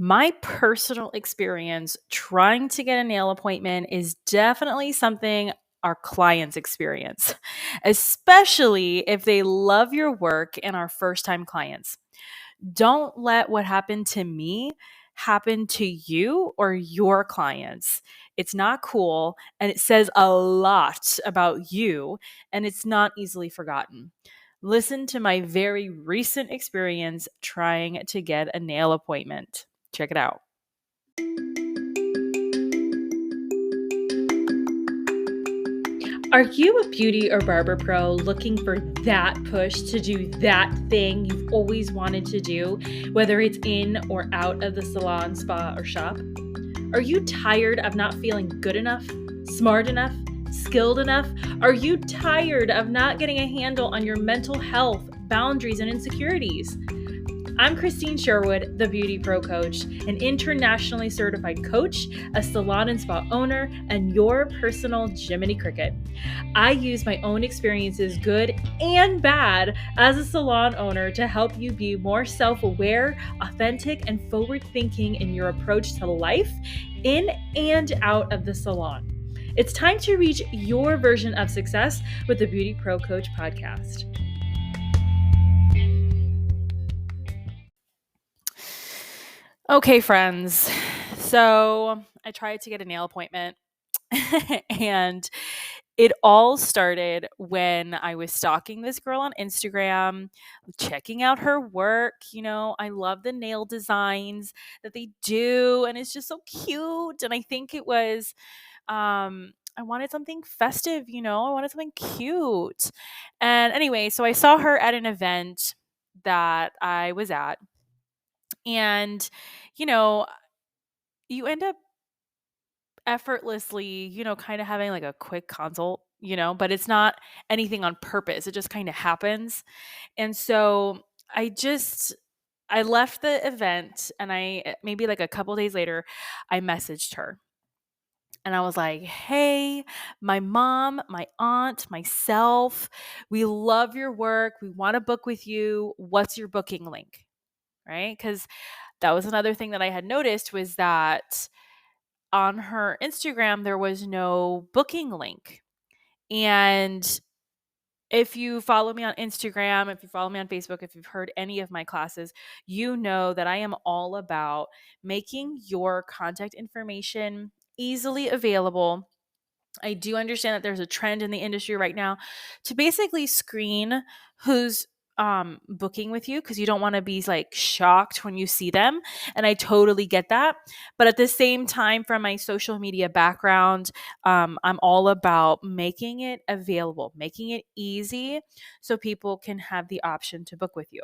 My personal experience trying to get a nail appointment is definitely something our clients experience, especially if they love your work and are first time clients. Don't let what happened to me happen to you or your clients. It's not cool and it says a lot about you, and it's not easily forgotten. Listen to my very recent experience trying to get a nail appointment. Check it out. Are you a beauty or barber pro looking for that push to do that thing you've always wanted to do, whether it's in or out of the salon, spa, or shop? Are you tired of not feeling good enough, smart enough, skilled enough? Are you tired of not getting a handle on your mental health, boundaries, and insecurities? I'm Christine Sherwood, the Beauty Pro Coach, an internationally certified coach, a salon and spa owner, and your personal Jiminy Cricket. I use my own experiences, good and bad, as a salon owner to help you be more self-aware, authentic, and forward-thinking in your approach to life, in and out of the salon. It's time to reach your version of success with the Beauty Pro Coach podcast. Okay, friends. So I tried to get a nail appointment and it all started when I was stalking this girl on Instagram, checking out her work. I love the nail designs that they do, and it's just so cute. And I think it was, I wanted something festive, I wanted something cute. And anyway, so I saw her at an event that I was at, and, you know, you end up effortlessly, kind of having like a quick consult, but it's not anything on purpose. It just kind of happens. And so I left the event, and maybe like a couple days later, I messaged her and I was like, "Hey, my mom, my aunt, myself, we love your work. We want to book with you. What's your booking link?" Right? Because that was another thing that I had noticed, was that on her Instagram, there was no booking link. And if you follow me on Instagram, if you follow me on Facebook, if you've heard any of my classes, you know that I am all about making your contact information easily available. I do understand that there's a trend in the industry right now to basically screen who's booking with you, because you don't want to be like shocked when you see them. And I totally get that. But at the same time, from my social media background, I'm all about making it available, making it easy so people can have the option to book with you.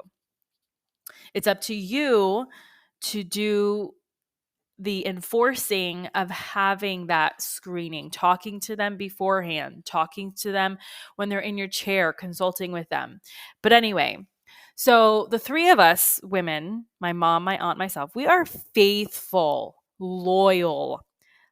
It's up to you to do the enforcing of having that screening, talking to them beforehand, talking to them when they're in your chair, consulting with them. But anyway, so the three of us women, my mom, my aunt, myself, we are faithful, loyal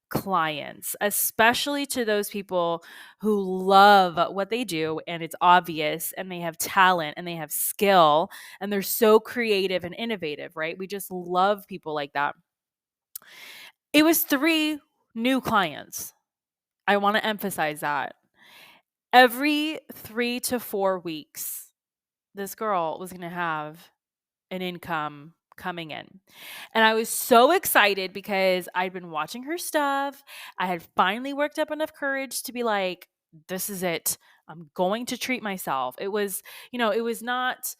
clients, especially to those people who love what they do and it's obvious, and they have talent and they have skill and they're so creative and innovative, right? We just love people like that. It was 3 new clients. I want to emphasize that. Every 3 to 4 weeks, this girl was going to have an income coming in. And I was so excited because I'd been watching her stuff. I had finally worked up enough courage to be like, this is it. I'm going to treat myself. It was not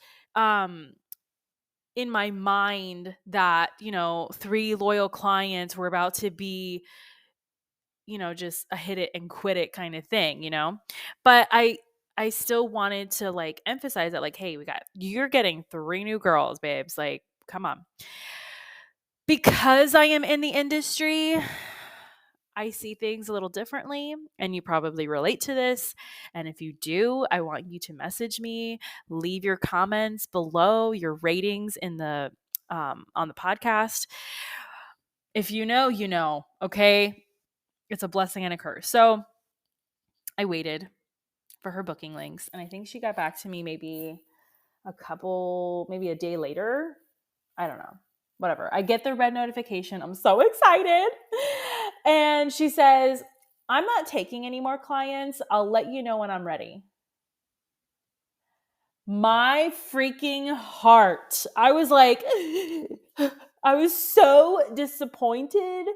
in my mind that, 3 loyal clients were about to be, just a hit it and quit it kind of thing. But I still wanted to like emphasize that, like, hey, you're getting 3 new girls, babes. Like, come on. Because I am in the industry, I see things a little differently, and you probably relate to this. And if you do, I want you to message me, leave your comments below, your ratings in the on the podcast. If you know, you know, okay? It's a blessing and a curse. So I waited for her booking links, and I think she got back to me maybe a day later. I don't know. whatever. I get the red notification. I'm so excited. And she says, I'm not taking any more clients. I'll let you know when I'm ready. My freaking heart. I was like, I was so disappointed.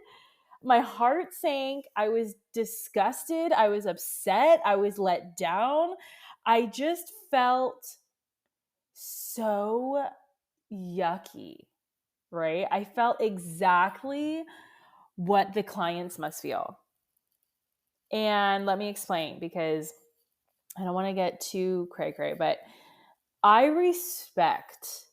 My heart sank. I was disgusted. I was upset. I was let down. I just felt so yucky, right? I felt exactly what the clients must feel. And let me explain, because I don't want to get too cray-cray, but I respect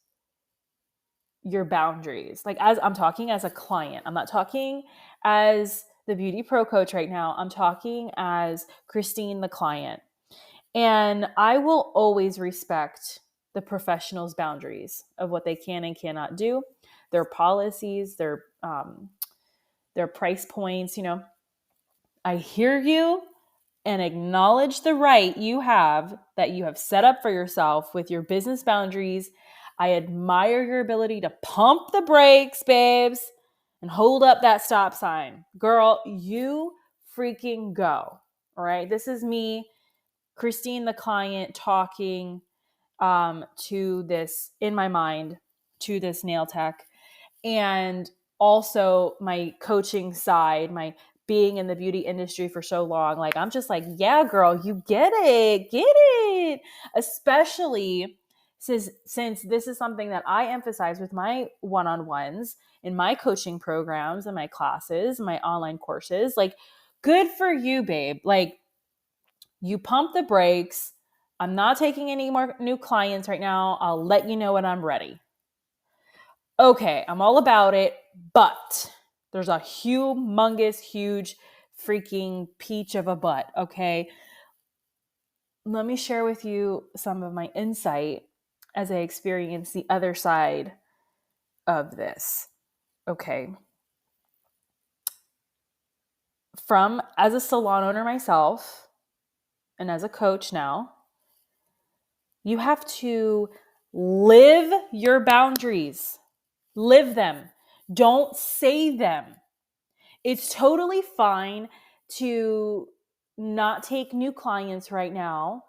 your boundaries. Like, as I'm talking as a client, I'm not talking as the BeautyPro coach right now. I'm talking as Christine, the client. And I will always respect the professional's boundaries of what they can and cannot do, their policies, their price points. I hear you and acknowledge the right you have that you have set up for yourself with your business boundaries. I admire your ability to pump the brakes, babes, and hold up that stop sign. Girl, you freaking go. All right. This is me, Christine, the client, talking to this, in my mind, to this nail tech. And also my coaching side, my being in the beauty industry for so long. Like, I'm just like, yeah, girl, you get it. Especially since this is something that I emphasize with my one-on-ones in my coaching programs and my classes, my online courses. Like, good for you, babe. Like, you pump the brakes. I'm not taking any more new clients right now. I'll let you know when I'm ready. Okay, I'm all about it, but there's a humongous, huge freaking peach of a butt, okay? Let me share with you some of my insight as I experience the other side of this, okay? As a salon owner myself and as a coach now, you have to live your boundaries. Live them. Don't say them. It's totally fine to not take new clients right now,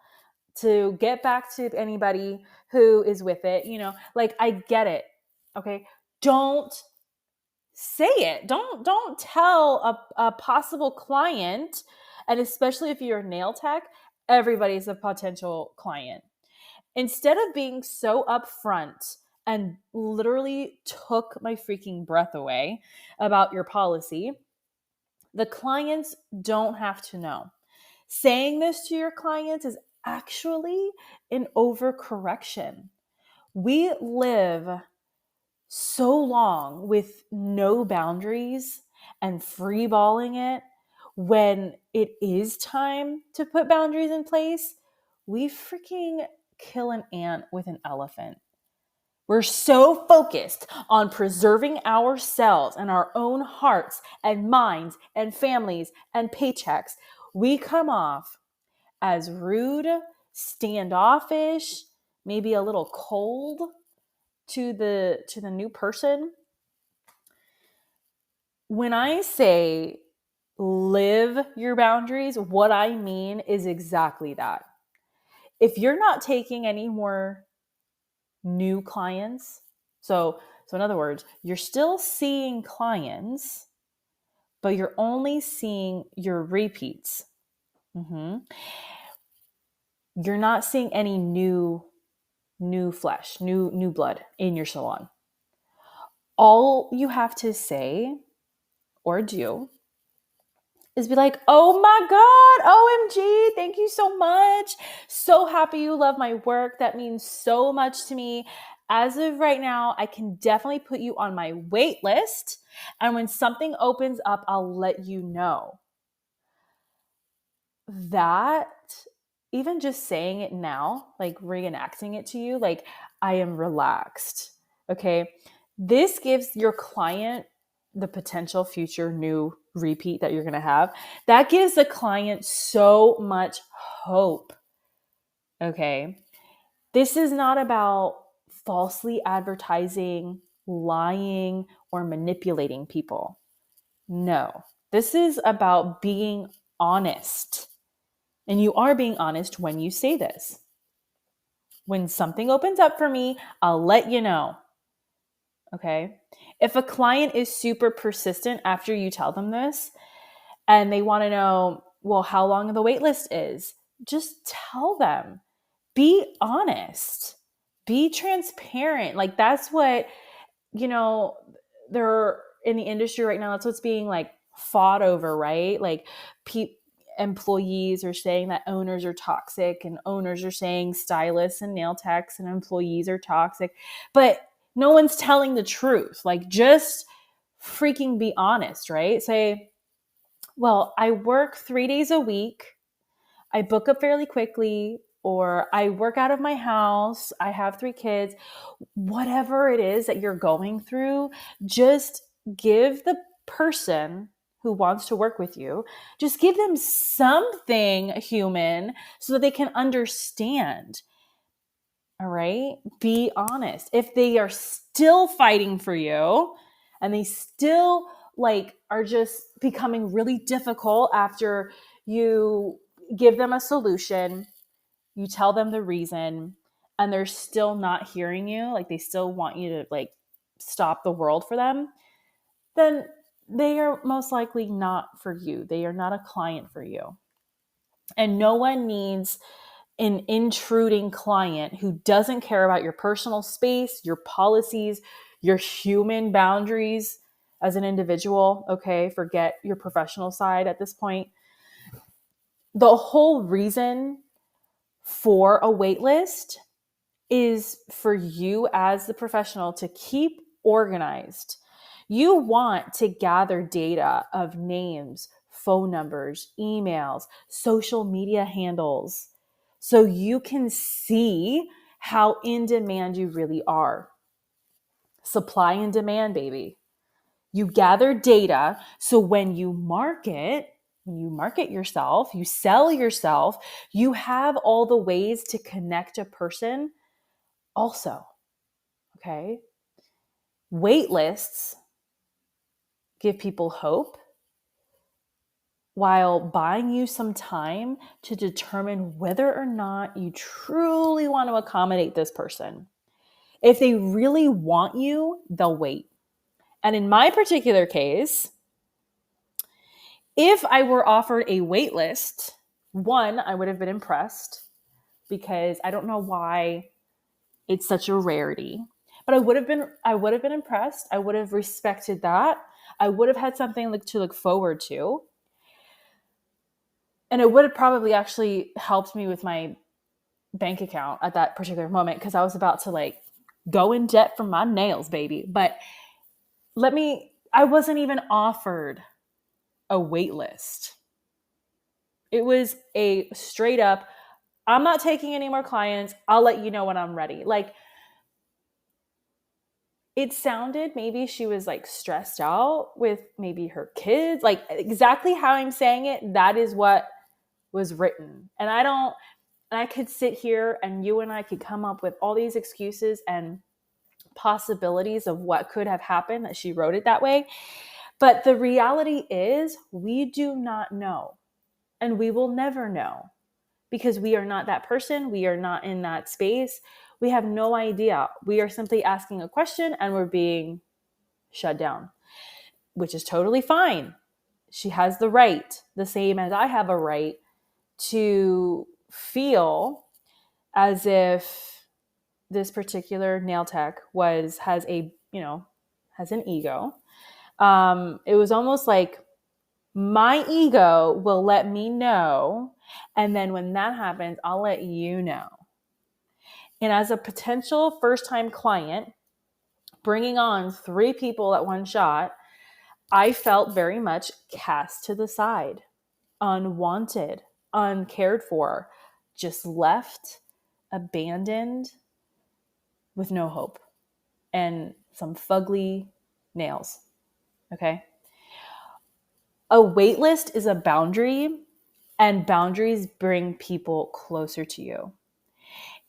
to get back to anybody who is with it. Like, I get it. Okay. Don't say it. Don't tell a possible client, and especially if you're a nail tech, everybody's a potential client. Instead of being so upfront and literally took my freaking breath away about your policy, the clients don't have to know. Saying this to your clients is actually an overcorrection. We live so long with no boundaries and freeballing it. When it is time to put boundaries in place, we freaking kill an ant with an elephant. We're so focused on preserving ourselves and our own hearts and minds and families and paychecks. We come off as rude, standoffish, maybe a little cold to the new person. When I say live your boundaries, what I mean is exactly that. If you're not taking any more new clients, so in other words, you're still seeing clients, but you're only seeing your repeats. Mm-hmm. You're not seeing any new flesh, new blood in your salon. All you have to say or do is be like, oh my God, OMG, thank you so much. So happy you love my work. That means so much to me. As of right now, I can definitely put you on my wait list. And when something opens up, I'll let you know. That, even just saying it now, like reenacting it to you, like, I am relaxed. Okay. This gives your client the potential future new repeat that you're going to have. That gives the client so much hope. Okay. This is not about falsely advertising lying, or manipulating people. No, this is about being honest. And you are being honest when you say this. When something opens up for me, I'll let you know. Okay? If a client is super persistent after you tell them this and they want to know, well, how long the wait list is, just tell them. Be honest. Be transparent. Like that's what, you know, they're in the industry right now. That's what's being like fought over, right? Like employees are saying that owners are toxic, and owners are saying stylists and nail techs and employees are toxic, but no one's telling the truth. Like just freaking be honest, right? Say, well, I work 3 days a week. I book up fairly quickly, or I work out of my house. I have 3 kids. Whatever it is that you're going through, just give the person who wants to work with you, just give them something human so that they can understand. All right? Be honest. If they are still fighting for you and they still like are just becoming really difficult after you give them a solution, you tell them the reason, and they're still not hearing you, like they still want you to like stop the world for them, then they are most likely not for you. They are not a client for you. And no one needs an intruding client who doesn't care about your personal space, your policies, your human boundaries as an individual. Okay, forget your professional side at this point. The whole reason for a wait list is for you as the professional to keep organized. You want to gather data of names, phone numbers, emails, social media handles, so you can see how in demand you really are. Supply and demand, baby. You gather data so when you market yourself, you sell yourself, you have all the ways to connect a person also. Okay. Wait lists give people hope while buying you some time to determine whether or not you truly want to accommodate this person. If they really want you, they'll wait. And in my particular case, if I were offered a wait list, one, I would have been impressed because I don't know why it's such a rarity. But I would have been impressed. I would have respected that. I would have had something to look forward to. And it would have probably actually helped me with my bank account at that particular moment because I was about to like go in debt for my nails, baby. But I wasn't even offered a wait list. It was a straight up, I'm not taking any more clients. I'll let you know when I'm ready. Like, it sounded maybe she was like stressed out with maybe her kids, like exactly how I'm saying it. That is what was written. And I could sit here and you and I could come up with all these excuses and possibilities of what could have happened that she wrote it that way. But the reality is we do not know, and we will never know because we are not that person. We are not in that space. We have no idea. We are simply asking a question and we're being shut down, which is totally fine. She has the right, the same as I have a right, to feel as if this particular nail tech has an ego. It was almost like my ego will let me know, and then when that happens, I'll let you know. And as a potential first-time client, bringing on 3 people at one shot, I felt very much cast to the side, unwanted, uncared for, just left, abandoned, with no hope and some fugly nails. Okay. A wait list is a boundary, and boundaries bring people closer to you.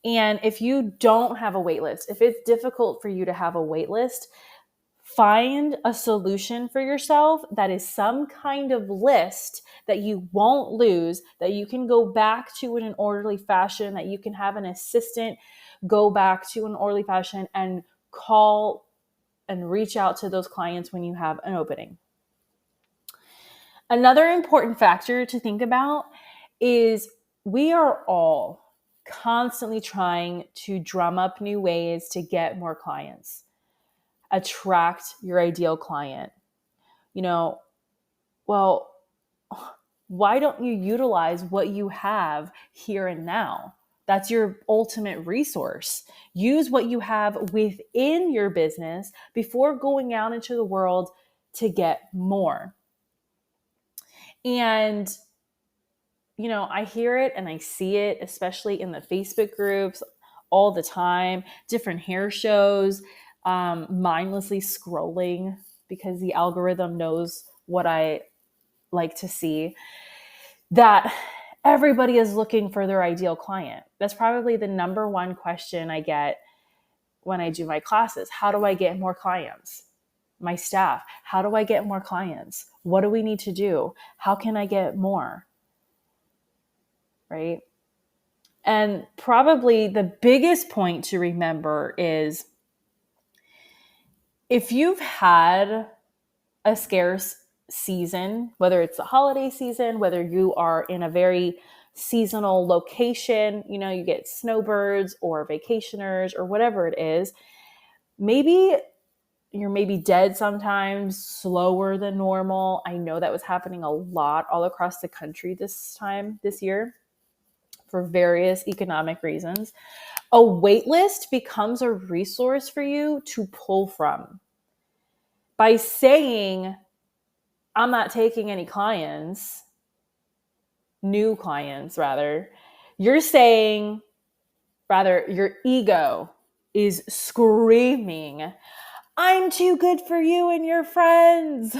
And if you don't have a wait list, if it's difficult for you to have a wait list, find a solution for yourself that is some kind of list that you won't lose, that you can go back to in an orderly fashion, that you can have an assistant go back to in an orderly fashion and call and reach out to those clients when you have an opening. Another important factor to think about is we are all constantly trying to drum up new ways to get more clients, attract your ideal client. Well, why don't you utilize what you have here and now? That's your ultimate resource. Use what you have within your business before going out into the world to get more. And I hear it and I see it, especially in the Facebook groups all the time, different hair shows, mindlessly scrolling because the algorithm knows what I like to see, that everybody is looking for their ideal client. That's probably the number one question I get when I do my classes. How do I get more clients? My staff, how do I get more clients? What do we need to do? How can I get more? Right? And probably the biggest point to remember is if you've had a scarce season, whether it's the holiday season, whether you are in a very seasonal location, you get snowbirds or vacationers or whatever it is, maybe you're maybe dead sometimes, slower than normal. I know that was happening a lot all across the country this year for various economic reasons. A wait list becomes a resource for you to pull from. By saying, I'm not taking any clients, new clients rather, you're saying, rather, your ego is screaming, I'm too good for you and your friends.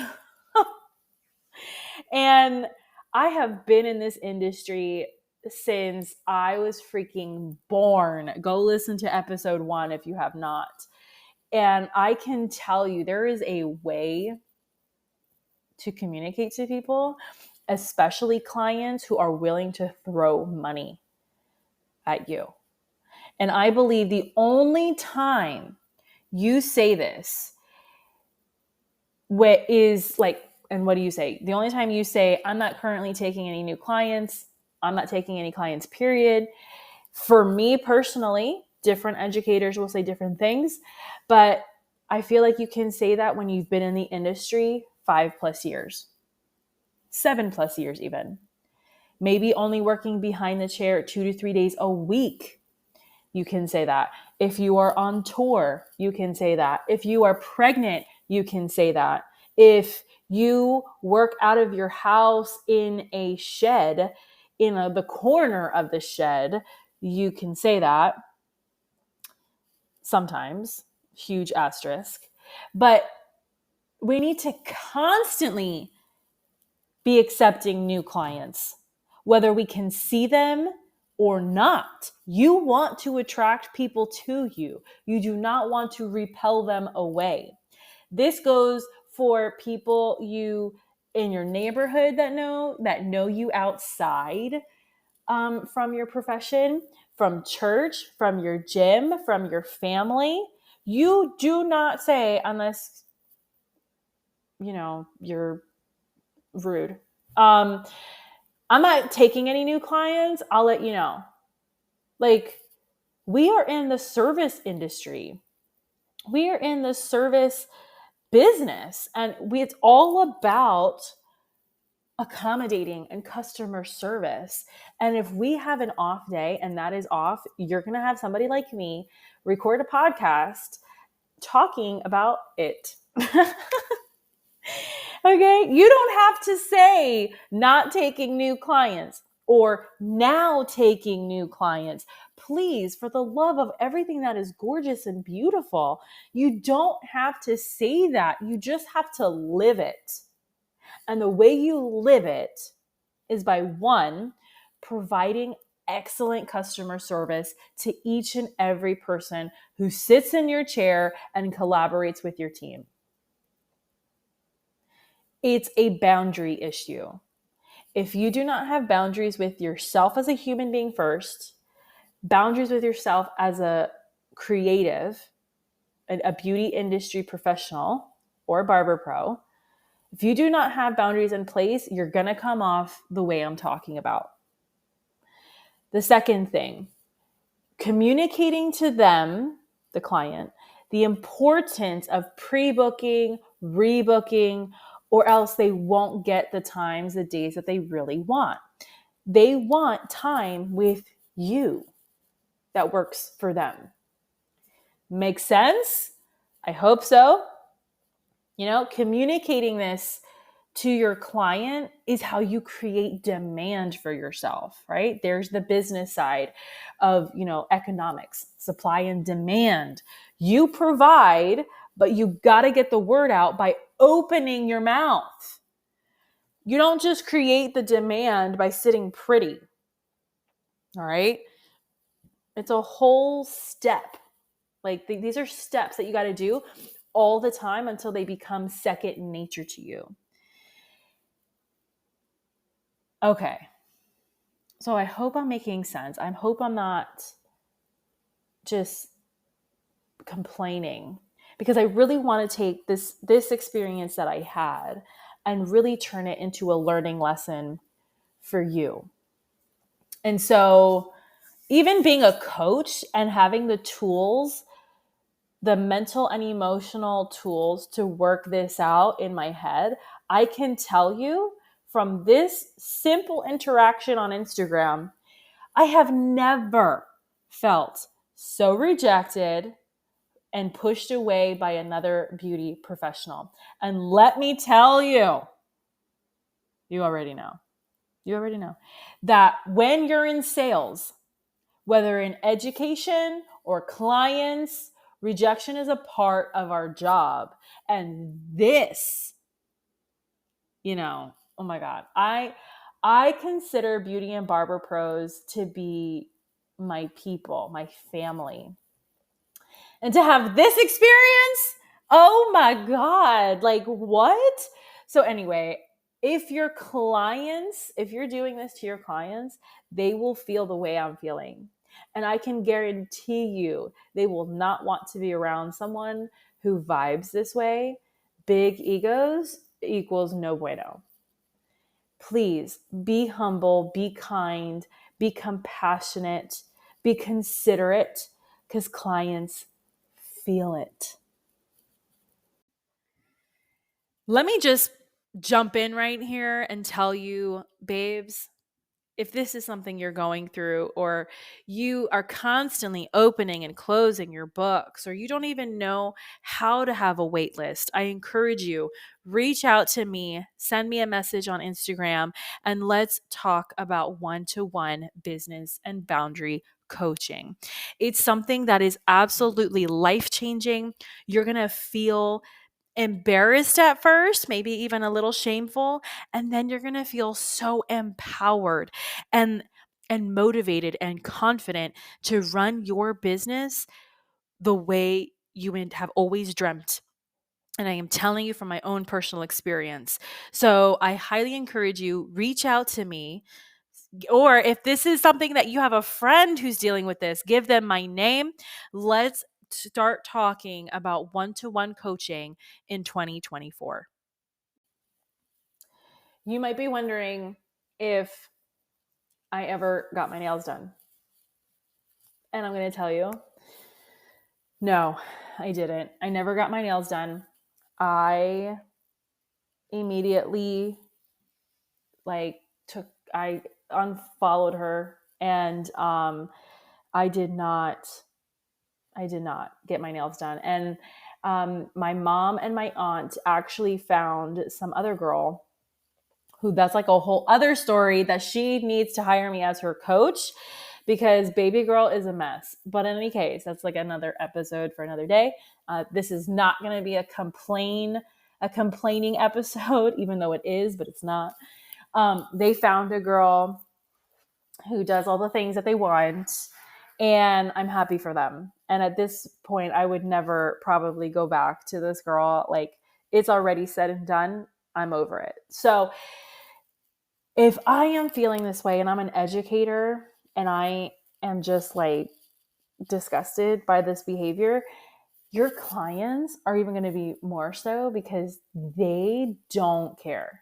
And I have been in this industry since I was freaking born. Go listen to episode 1 if you have not. And I can tell you there is a way to communicate to people, especially clients who are willing to throw money at you. And I believe the only time you say this is like, and what do you say? The only time you say, I'm not currently taking any new clients, I'm not taking any clients, period. For me personally, different educators will say different things, but I feel like you can say that when you've been in the industry 5+ years, 7+ years even. Maybe only working behind the chair 2 to 3 days a week, you can say that. If you are on tour, you can say that. If you are pregnant, you can say that. If you work out of your house in a shed, in the corner of the shed, you can say that. Sometimes, huge asterisk. But we need to constantly be accepting new clients, whether we can see them or not. You want to attract people to you. You do not want to repel them away. This goes for people in your neighborhood that know you outside from your profession, from church, from your gym, from your family. You do not say, unless you're rude, I'm not taking any new clients. I'll let you know. Like, we are in the service industry. We are in the service business, and it's all about accommodating and customer service. And if we have an off day and that is off, you're going to have somebody like me record a podcast talking about it. Okay? You don't have to say not taking new clients or now taking new clients. Please, for the love of everything that is gorgeous and beautiful, you don't have to say that. You just have to live it. And the way you live it is by, 1, providing excellent customer service to each and every person who sits in your chair and collaborates with your team. It's a boundary issue. If you do not have boundaries with yourself as a human being first, boundaries with yourself as a creative, a beauty industry professional, or a barber pro, if you do not have boundaries in place, you're going to come off the way I'm talking about. The second thing, communicating to them, the client, the importance of pre-booking, rebooking, or else they won't get the times, the days that they really want. They want time with you that works for them. Make sense? I hope so. Communicating this to your client is how you create demand for yourself, right? There's the business side of, economics, supply and demand. You provide, but you got to get the word out by opening your mouth. You don't just create the demand by sitting pretty. All right? It's a whole step. Like these are steps that you got to do all the time until they become second nature to you. Okay. So I hope I'm making sense. I hope I'm not just complaining, because I really want to take this experience that I had and really turn it into a learning lesson for you. And so even being a coach and having the tools, the mental and emotional tools to work this out in my head, I can tell you from this simple interaction on Instagram, I have never felt so rejected and pushed away by another beauty professional. And let me tell you, you already know that when you're in sales, whether in education or clients, rejection is a part of our job. And this, oh my God, I consider beauty and barber pros to be my people, my family. And to have this experience, oh my God, like what? So anyway, if you're doing this to your clients, they will feel the way I'm feeling. And I can guarantee you, they will not want to be around someone who vibes this way. Big egos equals no bueno. Please be humble, be kind, be compassionate, be considerate, because clients feel it. Let me just jump in right here and tell you, babes, if this is something you're going through, or you are constantly opening and closing your books, or you don't even know how to have a wait list, I encourage you, reach out to me, send me a message on Instagram, and let's talk about one-to-one business and boundary coaching. It's something that is absolutely life-changing. You're going to feel embarrassed at first, maybe even a little shameful, and then you're going to feel so empowered and motivated and confident to run your business the way you have always dreamt. And I am telling you from my own personal experience. So I highly encourage you, reach out to me. Or if this is something that you have a friend who's dealing with this, give them my name. Let's start talking about one-to-one coaching in 2024. You might be wondering if I ever got my nails done. And I'm going to tell you, no, I didn't. I never got my nails done. I immediately I unfollowed her, and I did not get my nails done. And my mom and my aunt actually found some other girl who, that's like a whole other story, that she needs to hire me as her coach, because baby girl is a mess. But in any case, that's like another episode for another day. This is not going to be a complaining episode, even though it is, but it's not. They found a girl who does all the things that they want, and I'm happy for them. And at this point, I would never probably go back to this girl. Like, it's already said and done. I'm over it. So if I am feeling this way and I'm an educator and I am just like disgusted by this behavior, your clients are even going to be more so because they don't care.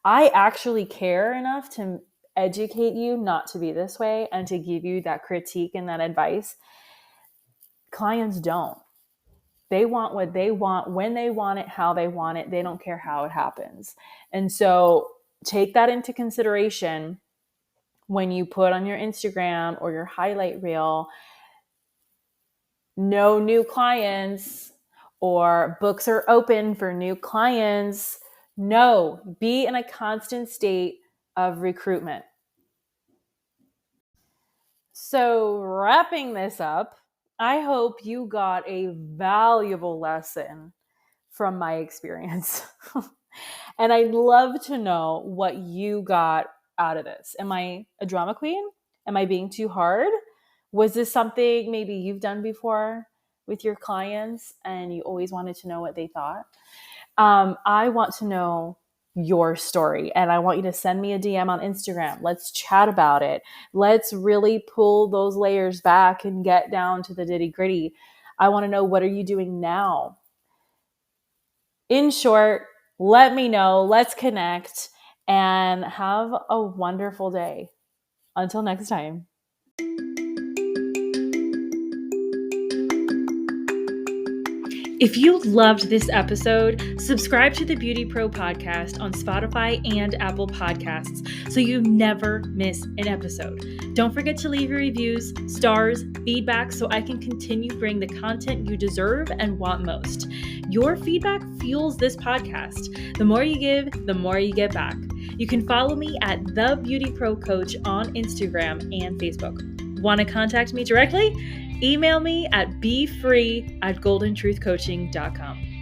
I actually care enough to educate you not to be this way and to give you that critique and that advice. Clients don't. They want what they want, when they want it, how they want it. They don't care how it happens. And so take that into consideration when you put on your Instagram or your highlight reel, no new clients, or books are open for new clients. No, be in a constant state of recruitment. So, wrapping this up, I hope you got a valuable lesson from my experience. And I'd love to know what you got out of this. Am I a drama queen? Am I being too hard? Was this something maybe you've done before with your clients and you always wanted to know what they thought? I want to know your story, and I want you to send me a DM on Instagram. Let's chat about it. Let's really pull those layers back and get down to the nitty gritty. I want to know, what are you doing now? In short, let me know. Let's connect and have a wonderful day. Until next time. If you loved this episode, subscribe to the BeautyPro podcast on Spotify and Apple Podcasts so you never miss an episode. Don't forget to leave your reviews, stars, feedback so I can continue to bring the content you deserve and want most. Your feedback fuels this podcast. The more you give, the more you get back. You can follow me at The BeautyPro Coach on Instagram and Facebook. Want to contact me directly? Email me at befree@goldentruthcoaching.com.